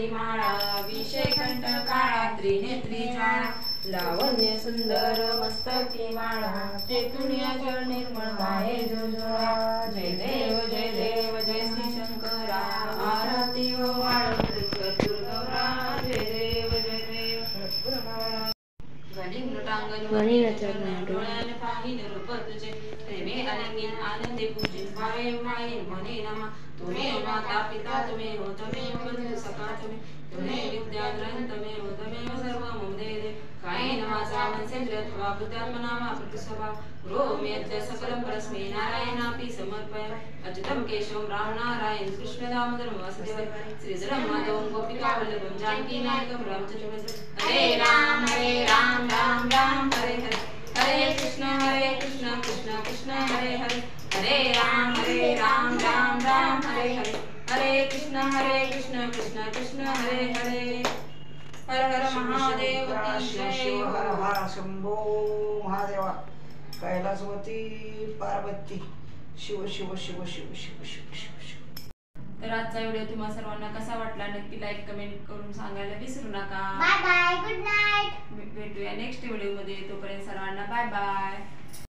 काळी माळा विषय कंठ काळा त्रिनेत्री ज्वाळा लावण्य सुंदर मस्तकी माळा चैतन्य जळ निर्मळ वाहे झुळझुळा जय देव जय श्री शंकरा आरती हो दुर्गवरा जय देव डोळ्याने पाहिन रूप तुझे प्रेमे आलिंगन आनंदे पूजिन पाये माये मने नमा तुम्ही माता पिता तुम्ही हो तुम्ही बंधू सखा तुम्ही विद्या ग्रंथ मे हो तुम्ही सर्व मम दे काही नमाचा मनसेंद्रिय त्वा बुद्धात्मना मा प्रतिसभा रोम्यत्य सकलम परस्मै नारायणापि समर्पय अच्युतं केशवं राम नारायण कृष्ण दामोदरं वासुदेव श्रीधरं माधवं गोपिका वल्लभं जानकी नायकं रामचंद्रं हरे राम राम राम हरे हरे हरे कृष्ण कृष्ण कृष्ण हरे हरे हरे राम राम हरे हरे हरे कृष्ण कृष्ण कृष्ण हरे हरे हर हर महादेव की जय हर हर शंभो महादेवा कैलासवती पार्वती शिव शिव शिव शिव शिव शिव शिव शिव. तर आजचा व्हिडिओ तुम्हा सर्वांना कसा वाटला नक्की लाईक कमेंट करून सांगायला विसरू नका. Bye bye good night. भेटूया नेक्स्ट व्हिडिओ मध्ये. तोपर्यंत सर्वांना बाय बाय.